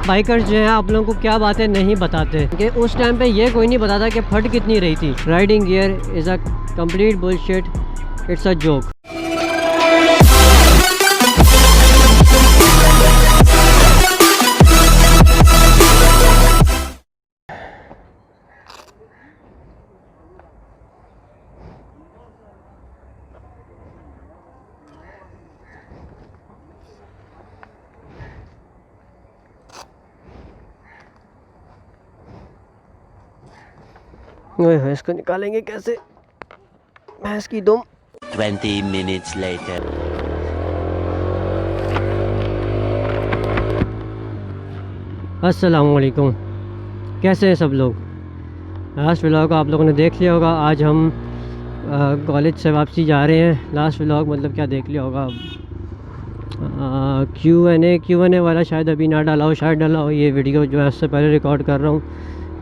Bikers जो हैं आप लोगों को क्या बातें नहीं बताते कि उस टाइम पे ये कोई नहीं बताता कि फट कितनी रही थी। Riding gear is a complete bullshit, it's a joke. इसको निकालेंगे कैसे, भैंस की दुम। 20 minutes later. अस्सलामुअलैकुम, कैसे हैं सब लोग। लास्ट व्लॉग को आप लोगों ने देख लिया होगा। आज हम कॉलेज से वापसी जा रहे हैं। लास्ट व्लॉग मतलब क्या देख लिया होगा, Q&A वाला शायद अभी ना डाला हो, शायद डाला हो। ये वीडियो जो है उससे पहले रिकॉर्ड कर रहा हूँ।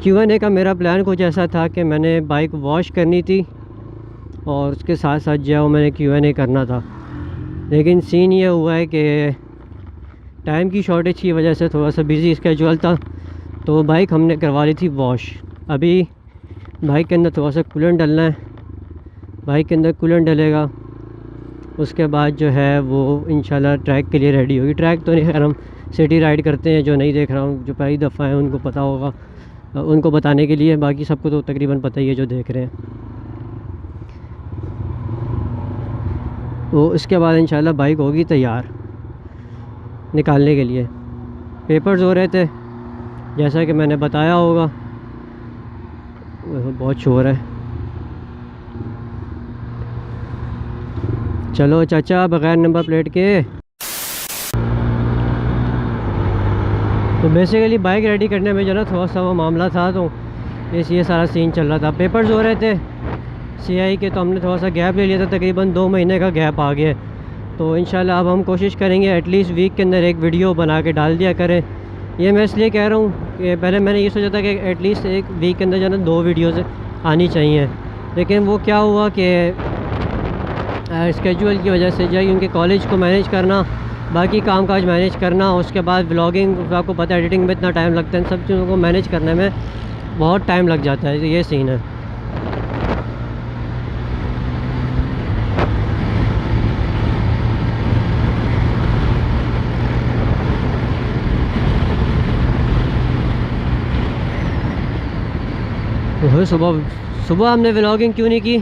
Q&A का मेरा प्लान कुछ ऐसा था कि मैंने बाइक वॉश करनी थी और उसके साथ साथ जो है वो मैंने Q&A करना था, लेकिन सीन ये हुआ है कि टाइम की शॉर्टेज की वजह से थोड़ा सा बिज़ी स्केड्यूल था, तो बाइक हमने करवा ली थी वॉश। अभी बाइक के अंदर थोड़ा सा कूलेंट डलना है, बाइक के अंदर कूलेंट डलेगा, उसके बाद जो है वो इंशाल्लाह ट्रैक के लिए रेडी होगी। ट्रैक तो नहीं, खैर हम सिटी राइड करते हैं। जो नहीं देख रहा हूँ, जो पहली दफ़ा है उनको पता होगा, उनको बताने के लिए। बाकी सबको तो तकरीबन पता ही है जो देख रहे हैं। तो इसके बाद इंशाल्लाह बाइक होगी तैयार निकालने के लिए। पेपर्स हो रहे थे जैसा कि मैंने बताया होगा। बहुत शोर है। चलो चाचा, बगैर नंबर प्लेट के। तो बेसिकली बाइक रेडी करने में जो ना थोड़ा सा वो मामला था, तो ये सारा सीन चल रहा था। पेपर्स हो रहे थे CI के, तो हमने थोड़ा सा गैप ले लिया था। तकरीबन 2 महीने का गैप आ गया। तो इंशाल्लाह अब हम कोशिश करेंगे एटलीस्ट वीक के अंदर एक वीडियो बना के डाल दिया करें। ये मैं इसलिए कह रहा हूँ कि पहले मैंने ये सोचा था कि एटलीस्ट एक वीक के अंदर जो है ना 2 वीडियोज़ आनी चाहिए, लेकिन वो क्या हुआ कि स्केड्यूल की वजह से जो है उनके कॉलेज को मैनेज करना, बाकी कामकाज मैनेज करना, उसके बाद व्लॉगिंग, आपको पता है एडिटिंग में इतना टाइम लगता है, इन सब चीज़ों को मैनेज करने में बहुत टाइम लग जाता है। तो ये सीन है। सुबह हमने व्लॉगिंग क्यों नहीं की,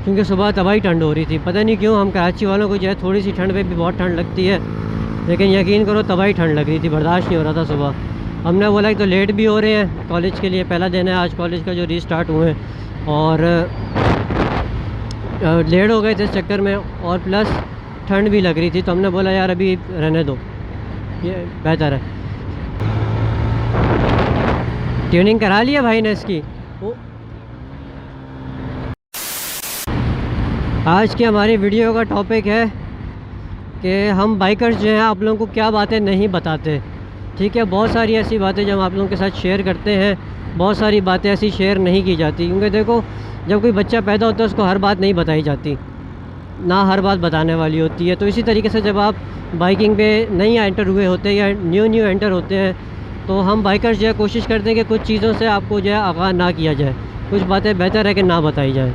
क्योंकि सुबह तबाही ठंड हो रही थी। पता नहीं क्यों हम कराची वालों को जो है थोड़ी सी ठंड पे भी बहुत ठंड लगती है, लेकिन यकीन करो तबाही ठंड लग रही थी, बर्दाश्त नहीं हो रहा था सुबह। हमने बोला कि तो लेट भी हो रहे हैं, कॉलेज के लिए पहला दिन है आज कॉलेज का जो रीस्टार्ट हुए हैं, और लेट हो गए थे इस चक्कर में, और प्लस ठंड भी लग रही थी। तो हमने बोला यार अभी रहने दो, ये बेहतर है। ट्यूनिंग करा लिया भाई ने इसकी। आज की हमारी वीडियो का टॉपिक है कि हम बाइकर्स जो हैं आप लोगों को क्या बातें नहीं बताते। ठीक है, बहुत सारी ऐसी बातें जो हम आप लोगों के साथ शेयर करते हैं, बहुत सारी बातें ऐसी शेयर नहीं की जाती, क्योंकि देखो जब कोई बच्चा पैदा होता है उसको हर बात नहीं बताई जाती, ना हर बात बताने वाली होती है। तो इसी तरीके से जब आप बाइकिंग पे नहीं एंटर हुए होते या न्यू एंटर होते हैं, तो हम बाइकर्स जो है कोशिश करते हैं कि कुछ चीज़ों से आपको जो है आगाह ना किया जाए, कुछ बातें बेहतर है कि ना बताई जाए।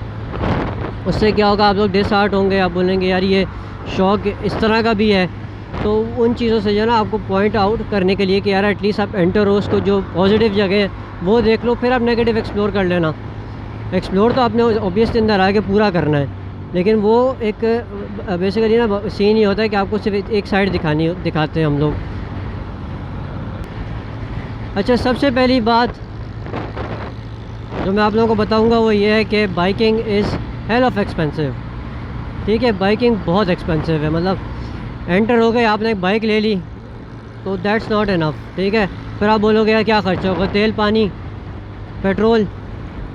उससे क्या होगा, आप लोग डिसहार्ट होंगे, आप बोलेंगे यार ये शौक़ इस तरह का भी है। तो उन चीज़ों से जो है ना आपको पॉइंट आउट करने के लिए कि यार एटलीस्ट आप एंटर हो, उसको जो पॉजिटिव जगह है वो देख लो, फिर आप नेगेटिव एक्सप्लोर कर लेना। एक्सप्लोर तो आपने ऑब्वियसली अंदर आके पूरा करना है, लेकिन वो एक बेसिकली ना सीन ही होता है कि आपको सिर्फ एक साइड दिखाते हैं हम लोग। अच्छा, सबसे पहली बात जो मैं आप लोगों को बताऊंगा वो ये है कि biking is hell of expensive. ठीक है, बाइकिंग बहुत एक्सपेंसिव है। मतलब एंटर हो गए, आपने एक बाइक ले ली तो दैट्स नॉट इनफ। ठीक है, फिर आप बोलोगे यार क्या ख़र्चा होगा, तेल पानी पेट्रोल,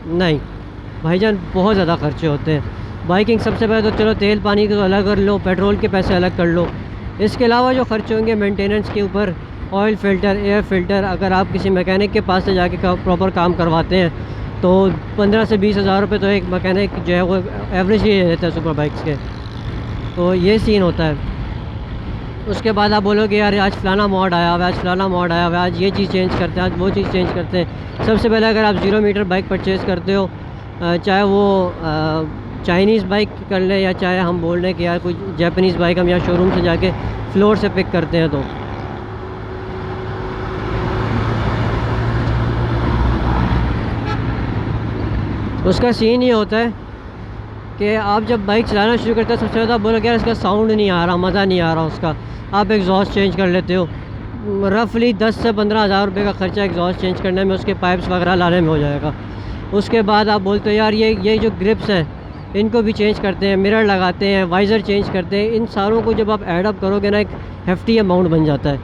नहीं भाईजान बहुत ज़्यादा खर्चे होते हैं। बाइकिंग सबसे पहले तो चलो तेल पानी को अलग कर लो, पेट्रोल के पैसे अलग कर लो, इसके अलावा जो खर्चे होंगे मेंटेनेंस के ऊपर, ऑयल फ़िल्टर, एयर फ़िल्टर, अगर आप किसी मैकेनिक के पास से जाके प्रॉपर काम करवाते हैं तो 15 से 20 हज़ार रुपये तो एक मैकेनिक जो है वो एवरेज ही रहता है सुपर बाइक्स के। तो ये सीन होता है। उसके बाद आप बोलोगे यार आज फ़लाना मॉड आया हुआ है, आज फ़लाना मॉड आया हुआ है, आज ये चीज़ चेंज करते हैं, आज वो चीज़ चेंज करते हैं। सबसे पहले अगर आप 0 मीटर बाइक परचेज़ करते हो, चाहे वो चाइनीज़ बाइक कर लें या चाहे हम बोल रहे हैं कि यार कोई जापानीज़ बाइक हम यहाँ शोरूम से जाके फ्लोर से पिक करते हैं, तो उसका सीन ये होता है कि आप जब बाइक चलाना शुरू करते हैं सबसे ज़्यादा बोलोगे यार इसका साउंड नहीं आ रहा, मज़ा नहीं आ रहा उसका। आप एग्जॉस्ट चेंज कर लेते हो, रफली 10 से 15 हज़ार रुपये का ख़र्चा एग्जॉस्ट चेंज करने में, उसके पाइप्स वगैरह लाने में हो जाएगा। उसके बाद आप बोलते हो यार ये जो ग्रिप्स हैं इनको भी चेंज करते हैं, मिरर लगाते हैं, वाइज़र चेंज करते हैं। इन सारों को जब आप ऐड अप करोगे ना, एक हेफ्टी अमाउंट बन जाता है।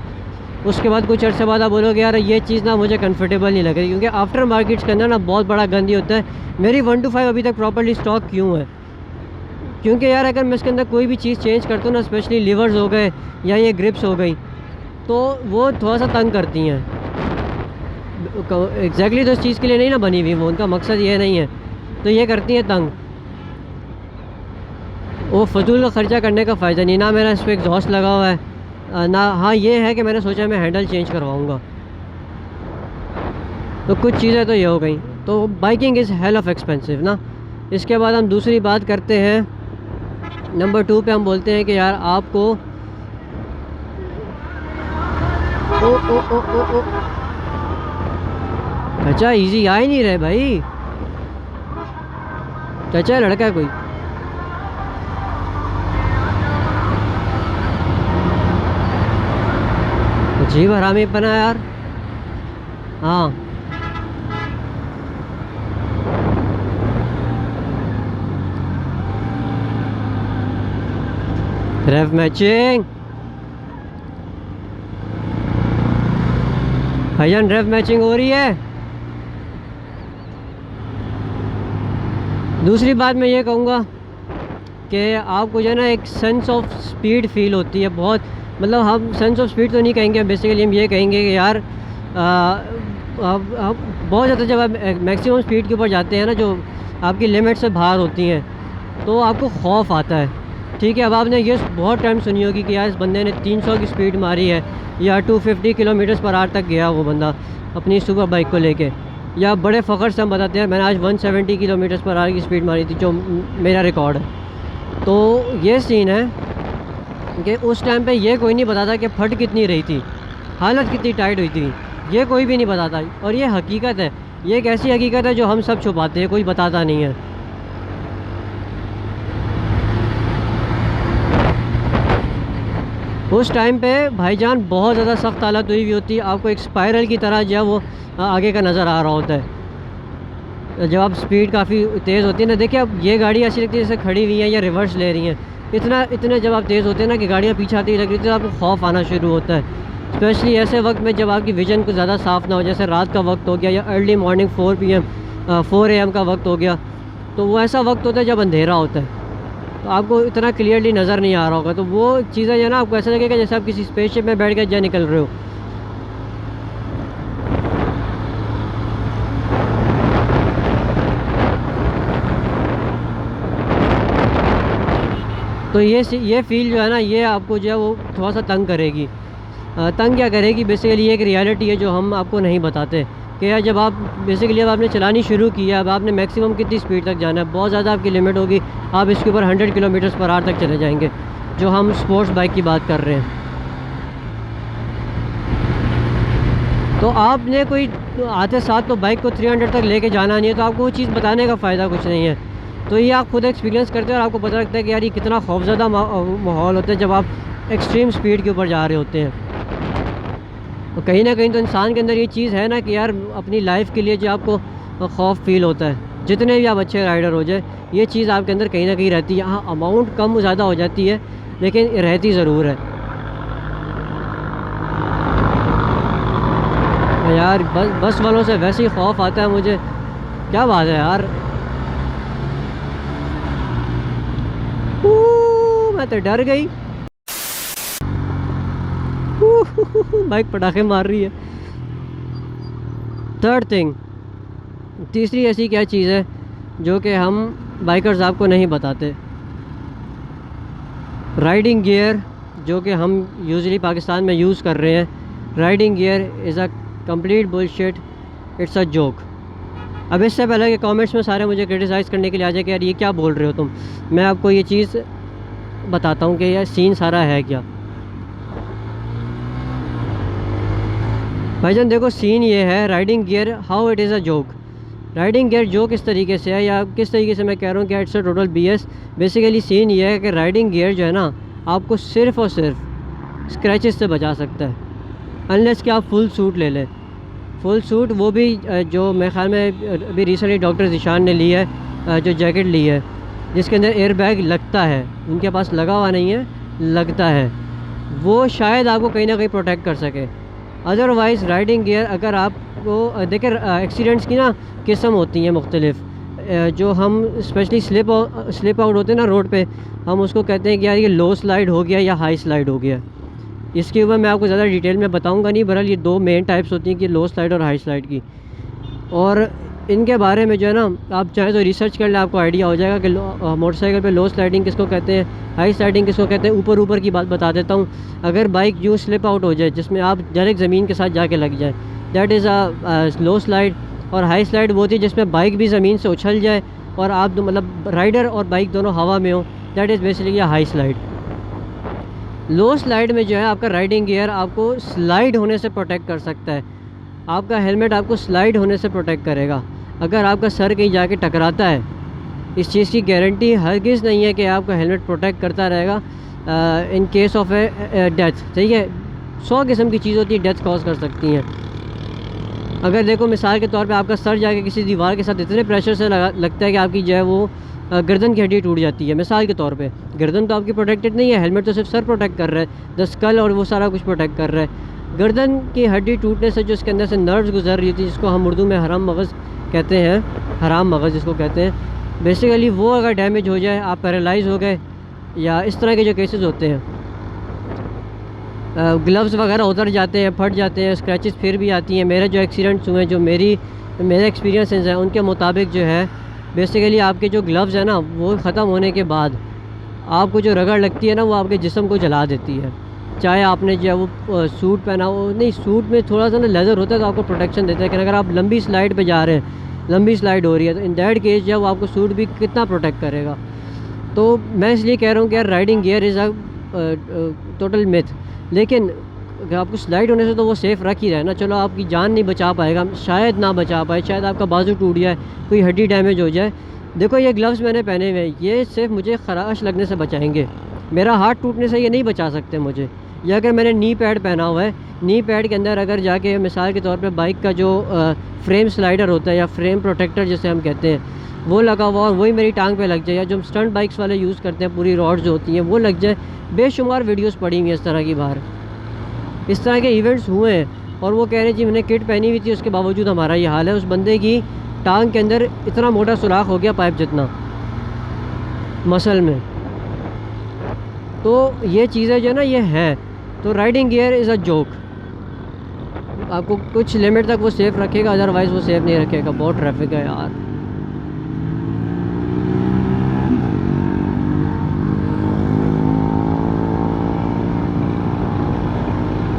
उसके बाद कुछ अर्से बाद आप बोलोगे यार ये चीज़ ना मुझे कंफर्टेबल नहीं लग रही, क्योंकि आफ्टर मार्केट्स के अंदर ना बहुत बड़ा गंदी होता है। मेरी 1 to 5 अभी तक प्रॉपर्ली स्टॉक क्यों है? क्योंकि यार अगर मैं इसके अंदर कोई भी चीज़ चेंज करता हूँ ना, स्पेशली लीवर्स हो गए या ये ग्रिप्स हो गई, तो वो थोड़ा सा तंग करती हैं। एग्जैक्टली तो इस चीज़ के लिए नहीं ना बनी हुई, वो उनका मकसद ये नहीं है, तो ये करती हैं तंग। वो फजूल का ख़र्चा करने का फ़ायदा नहीं। ना मेरा इस पर एग्जॉस्ट लगा हुआ है ना। हाँ ये है कि मैंने सोचा मैं हैंडल चेंज करवाऊँगा, तो कुछ चीज़ें तो ये हो गई। तो biking is hello of expensive ना। इसके बाद हम दूसरी बात करते हैं, नंबर 2 पे हम बोलते हैं कि यार आपको ओ ओ ओ ओ ओ चाचा इजी आ ही नहीं रहे भाई। चाचा लड़का है कोई? अजीब हरामी बना यार। हाँ रेव मैचिंग भाईजान, रेव मैचिंग हो रही है। दूसरी बात मैं ये कहूँगा कि आपको जो है ना एक सेंस ऑफ स्पीड फील होती है बहुत। मतलब हम सेंस ऑफ स्पीड तो नहीं कहेंगे, बेसिकली हम ये कहेंगे कि यार आप बहुत ज़्यादा जब आप मैक्सिमम स्पीड के ऊपर जाते हैं ना, जो आपकी लिमिट से बाहर होती हैं, तो आपको खौफ आता है। ठीक है, अब आपने ये बहुत टाइम सुनी होगी कि यार इस बंदे ने 300 की स्पीड मारी है या 250 किलोमीटर पर आवर तक गया वो बंदा अपनी सुपर बाइक को लेके, या बड़े फ़ख्र से हम बताते हैं मैंने आज 170 किलोमीटर पर आवर की स्पीड मारी थी, जो मेरा रिकॉर्ड है। तो ये सीन है कि उस टाइम पे ये कोई नहीं बताता कि फट कितनी रही थी, हालत कितनी टाइट हुई थी, ये कोई भी नहीं बताता। और ये हकीकत है, ये एक ऐसी हकीकत है जो हम सब छुपाते हैं, कोई बताता नहीं है। उस टाइम पे भाईजान बहुत ज़्यादा सख्त हालत हुई हुई होती है, आपको एक स्पाइरल की तरह जो है वो आगे का नज़र आ रहा होता है जब आप स्पीड काफ़ी तेज़ होती है ना। देखिए अब ये गाड़ी ऐसी लगती है जैसे खड़ी हुई हैं या रिवर्स ले रही हैं, इतने जब आप तेज़ होते हैं ना कि गाड़ियाँ पीछे आती लग रही थी, तो आपको खौफ आना शुरू होता है। स्पेशली ऐसे वक्त में जब आपकी विज़न को ज़्यादा साफ़ ना हो, जैसे रात का वक्त हो गया या अर्ली मॉर्निंग 4 AM का वक्त हो गया, तो वो ऐसा वक्त होता है जब अंधेरा होता है, तो आपको इतना क्लियरली नज़र नहीं आ रहा होगा। तो वो चीज़ें जो है ना, आपको ऐसा लगेगा जैसे आप किसी स्पेसशिप में बैठ के जा निकल रहे हो। तो ये फ़ील जो है ना, ये आपको जो है वो थोड़ा सा तंग करेगी। तंग क्या करेगी, बेसिकली ये एक रियलिटी है जो हम आपको नहीं बताते कि यार जब आप बेसिकली अब आपने चलानी शुरू की है, अब आपने मैक्सिमम कितनी स्पीड तक जाना है, बहुत ज़्यादा आपकी लिमिट होगी, आप इसके ऊपर 100 किलोमीटर पर आवर तक चले जाएंगे, जो हम स्पोर्ट्स बाइक की बात कर रहे हैं। तो आपने कोई आते साथ तो बाइक को 300 तक लेके जाना नहीं है, तो आपको वो चीज़ बताने का फ़ायदा कुछ नहीं है। तो ये आप खुद एक्सपीरियंस करते हैं और आपको पता लगता है कि यार ये कितना खौफज़दा माहौल होता है जब आप एक्सट्रीम स्पीड के ऊपर जा रहे होते हैं। तो कहीं ना कहीं तो इंसान के अंदर ये चीज़ है ना कि यार अपनी लाइफ के लिए जो आपको खौफ फील होता है, जितने भी आप अच्छे राइडर हो जाए, ये चीज़ आपके अंदर कहीं ना कहीं रहती है। हाँ अमाउंट कम ज़्यादा हो जाती है, लेकिन रहती ज़रूर है यार। बस वालों से वैसे ही खौफ आता है मुझे, क्या बात है यार। मैं तो डर गई। बाइक पटाखे मार रही है। थर्ड थिंग, तीसरी ऐसी क्या चीज़ है जो कि हम बाइकर्स आपको नहीं बताते? राइडिंग गियर, जो कि हम यूजुअली पाकिस्तान में यूज़ कर रहे हैं। Riding gear is a complete bullshit, it's a joke. अब इससे पहले कि कमेंट्स में सारे मुझे क्रिटिसाइज़ करने के लिए आ जाए कि यार ये क्या बोल रहे हो तुम, मैं आपको ये चीज़ बताता हूँ कि यह सीन सारा है क्या। भाईजान देखो, सीन ये है, riding gear how it is a joke. Riding gear joke इस तरीके से है, या किस तरीके से मैं कह रहा हूँ कि it's a total BS। Basically scene ये है कि राइडिंग गियर जो है ना, आपको सिर्फ़ और सिर्फ स्क्रैचेस से बचा सकता है, अनलेस कि आप फुल सूट ले लें। फुल सूट वो भी जो मेरे ख़्याल में अभी रिसेंटली डॉक्टर ज़ीशान ने ली है, जो जैकेट ली है जिसके अंदर एयर बैग लगता है, उनके पास लगा हुआ नहीं है, लगता है, वो शायद आपको कहीं ना कहीं प्रोटेक्ट कर सके। अदरवाइज़ राइडिंग गियर, अगर आपको देखें एक्सीडेंट्स की ना किस्म होती हैं मुख्तलिफ़, जो हम स्पेशली स्लिप आउट होते हैं ना रोड पे, हम उसको कहते हैं कि यार ये लो स्लाइड हो गया या हाई स्लाइड हो गया। इसके ऊपर मैं आपको ज़्यादा डिटेल में बताऊंगा नहीं, बहरहाल ये दो मेन टाइप्स होती हैं कि लो स्लाइड और हाई स्लाइड की। और इनके बारे में जो है ना, आप चाहें तो रिसर्च कर लें, आपको आइडिया हो जाएगा कि मोटरसाइकिल पे लो स्लाइडिंग किसको कहते हैं, हाई स्लाइडिंग किसको कहते हैं। ऊपर की बात बता देता हूँ। अगर बाइक यूँ स्लिप आउट हो जाए जिसमें आप डायरेक्ट ज़मीन के साथ जाके लग जाए, that is a low slide. और हाई स्लाइड वो होती है जिसमें बाइक भी ज़मीन से उछल जाए और आप मतलब राइडर और बाइक दोनों हवा में हो, that is basically a high slide. Low slide में जो है आपका राइडिंग गियर आपको स्लाइड होने से प्रोटेक्ट कर सकता है। आपका हेलमेट आपको स्लाइड होने से प्रोटेक्ट करेगा। अगर आपका सर कहीं जाके टकराता है, इस चीज़ की गारंटी हरगिज़ नहीं है कि आपका हेलमेट प्रोटेक्ट करता रहेगा in case of A death. ठीक है, 100 किस्म की चीज़ होती है, डेथ कॉज कर सकती हैं। अगर देखो मिसाल के तौर पे आपका सर जाके किसी दीवार के साथ इतने प्रेशर से लगता है कि आपकी जो है वो गर्दन की हड्डी टूट जाती है। मिसाल के तौर पे गर्दन तो आपकी प्रोटेक्टेड नहीं है, हेलमेट तो सिर्फ सर प्रोटेक्ट कर रहा है, द स्कल और वो सारा कुछ प्रोटेक्ट कर रहा है। गर्दन की हड्डी टूटने से जो इसके अंदर से नर्व्स गुजर रही होती है, जिसको हम उर्दू में हराम मगज़ कहते हैं, हराम मगज़ जिसको कहते हैं, बेसिकली वो अगर डैमेज हो जाए, आप पैरालाइज़ हो गए, या इस तरह के जो केसेस होते हैं, ग्लव्स वगैरह उतर जाते हैं, फट जाते हैं, स्क्रैचेस फिर भी आती हैं। मेरे जो एक्सीडेंट्स हुए हैं, जो मेरे एक्सपीरियंसेस हैं, उनके मुताबिक जो है बेसिकली आपके जो ग्लव्स हैं ना, वो ख़त्म होने के बाद आपको जो रगड़ लगती है ना, वो आपके जिस्म को जला देती है। चाहे आपने जो है वो सूट पहना हो, नहीं सूट में थोड़ा सा ना लेदर होता है तो आपको प्रोटेक्शन देता है, लेकिन अगर आप लंबी स्लाइड पे जा रहे हैं, लंबी स्लाइड हो रही है, तो इन दैट केस जो है वो आपको सूट भी कितना प्रोटेक्ट करेगा। तो मैं इसलिए कह रहा हूँ कि यार riding gear is a total myth. लेकिन अगर आपको स्लाइड होने से तो वो सेफ़ रख ही रहा है ना। चलो आपकी जान नहीं बचा पाएगा, शायद ना बचा पाए, शायद आपका बाजू टूट जाए, कोई हड्डी डैमेज हो जाए। देखो ये ग्लव्स मैंने पहने हुए हैं, ये सिर्फ मुझे खराश लगने से बचाएंगे, मेरा हाथ टूटने से ये नहीं बचा सकते मुझे। या अगर मैंने नी पैड पहना हुआ है, नी पैड के अंदर अगर जाके मिसाल के तौर पे बाइक का जो फ्रेम स्लाइडर होता है या फ्रेम प्रोटेक्टर जिसे हम कहते हैं, वो लगा हुआ और वही मेरी टांग पे लग जाए, या जो स्टंट बाइक्स वाले यूज़ करते हैं पूरी रॉड्स जो होती हैं वो लग जाए। बेशुमार वीडियोस पड़ी हुई हैं इस तरह की बाहर, इस तरह के इवेंट्स हुए हैं। और वो कह रहे हैं जी मैंने किट पहनी हुई थी, उसके बावजूद हमारा ये हाल है। उस बंदे की टांग के अंदर इतना मोटा सुराख हो गया, पाइप जितना, मसल में। तो ये चीज़ें जो ना ये हैं। तो riding gear is a joke. आपको कुछ लिमिट तक वो सेफ़ रखेगा, अदरवाइज़ वो सेफ़ नहीं रखेगा। बहुत ट्रैफिक है यार।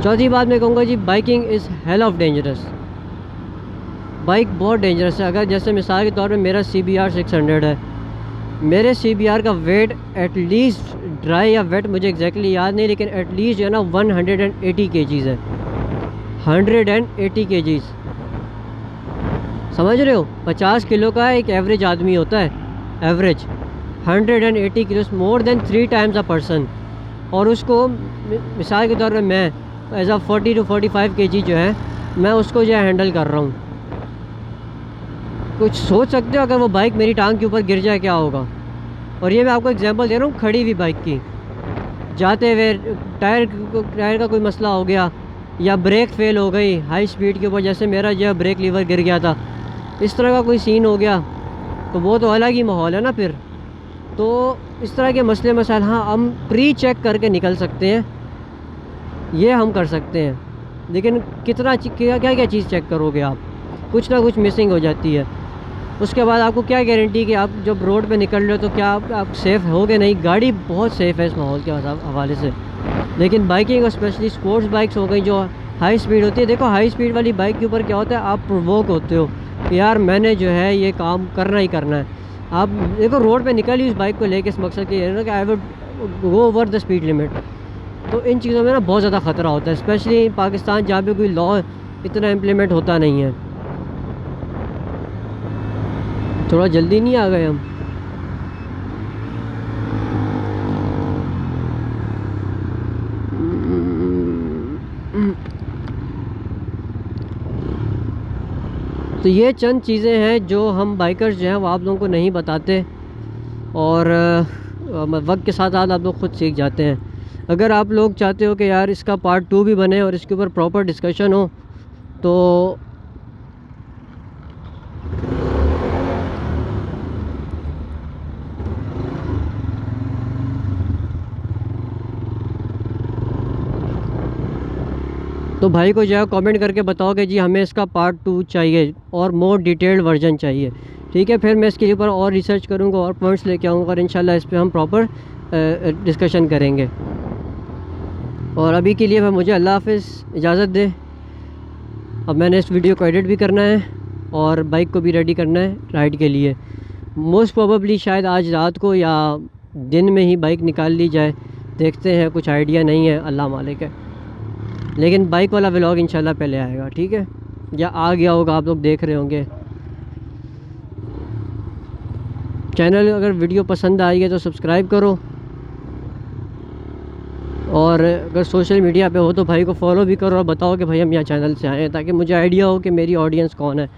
चौथी बात मैं कहूँगा जी, biking is hell of dangerous. Bike बहुत डेंजरस है। अगर जैसे मिसाल के तौर पे मेरा CBR 600 है, मेरे CBR का वेट एटलीस्ट, ड्राई या वेट मुझे एग्जैक्टली याद नहीं, लेकिन एटलीस्ट जो है ना 180 kgs है। 180 kgs, समझ रहे हो? 50 किलो का एक एवरेज आदमी होता है, average 180 kilo, more than 3 times a person. और उसको मिसाल के तौर पे मैं एज आ 40 to 45 kg जो है, मैं उसको जो है हैंडल कर रहा हूँ। कुछ सोच सकते हो अगर वो बाइक मेरी टांग के ऊपर गिर जाए क्या होगा? और ये मैं आपको एग्जांपल दे रहा हूँ खड़ी हुई बाइक की। जाते हुए टायर का कोई मसला हो गया, या ब्रेक फेल हो गई हाई स्पीड के ऊपर, जैसे मेरा जो है ब्रेक लीवर गिर गया था, इस तरह का कोई सीन हो गया, तो वो तो अलग ही माहौल है ना फिर। तो इस तरह के मसले मसाइल हाँ हम प्री चेक करके निकल सकते हैं, ये हम कर सकते हैं। लेकिन कितना क्या क्या चीज़ चेक करोगे आप? कुछ ना कुछ मिसिंग हो जाती है। उसके बाद आपको क्या गारंटी कि आप जब रोड पे निकल रहे हो तो क्या आप सेफ़ होगे नहीं। गाड़ी बहुत सेफ़ है इस माहौल के हवाले से, लेकिन बाइकिंग और स्पेशली स्पोर्ट्स बाइक्स हो गई जो हाई स्पीड होती है। देखो हाई स्पीड वाली बाइक के ऊपर क्या होता है, आप प्रोवोक होते हो कि यार मैंने जो है ये काम करना ही करना है। आप देखो रोड पे निकली उस बाइक को लेके इस मकसद के लिए ना कि I would go over the speed limit. तो इन चीज़ों में ना बहुत ज़्यादा ख़तरा होता है, स्पेशली पाकिस्तान जहाँ पे कोई लॉ इतना इम्प्लीमेंट होता नहीं है। थोड़ा जल्दी नहीं आ गए हम? तो ये चंद चीज़ें हैं जो हम बाइकर्स जो हैं वो आप लोगों को नहीं बताते, और वक्त के साथ आप लोग खुद सीख जाते हैं। अगर आप लोग चाहते हो कि यार इसका पार्ट 2 भी बने और इसके ऊपर प्रॉपर डिस्कशन हो, तो भाई को जो है कमेंट करके बताओ कि जी हमें इसका पार्ट 2 चाहिए और मोर डिटेल्ड वर्जन चाहिए, ठीक है। फिर मैं इसके ऊपर और रिसर्च करूँगा और पॉइंट्स लेके आऊँगा और इंशाल्लाह इस पर हम प्रॉपर डिस्कशन करेंगे। और अभी के लिए मुझे अल्लाह हाफ़िज़, इजाज़त दे। अब मैंने इस वीडियो को एडिट भी करना है और बाइक को भी रेडी करना है राइड के लिए। मोस्ट प्रोबेबली शायद आज रात को या दिन में ही बाइक निकाल ली जाए, देखते हैं, कुछ आइडिया नहीं है, अल्लाह मालिक है। लेकिन बाइक वाला व्लॉग इंशाल्लाह पहले आएगा, ठीक है, या आ गया होगा, आप लोग देख रहे होंगे। चैनल अगर वीडियो पसंद आई है तो सब्सक्राइब करो, और अगर सोशल मीडिया पे हो तो भाई को फॉलो भी करो और बताओ कि भाई हम यहाँ चैनल से आए हैं, ताकि मुझे आइडिया हो कि मेरी ऑडियंस कौन है,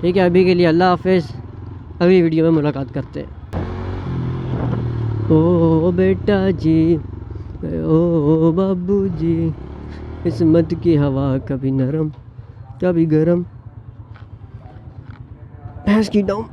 ठीक है। अभी के लिए अल्लाह हाफ़िज़, अगली वीडियो में मुलाकात करते हैं। ओ बेटा जी, ओ बाबू जी, किस्मत की हवा कभी नरम कभी गरम, भैंस की डाउन।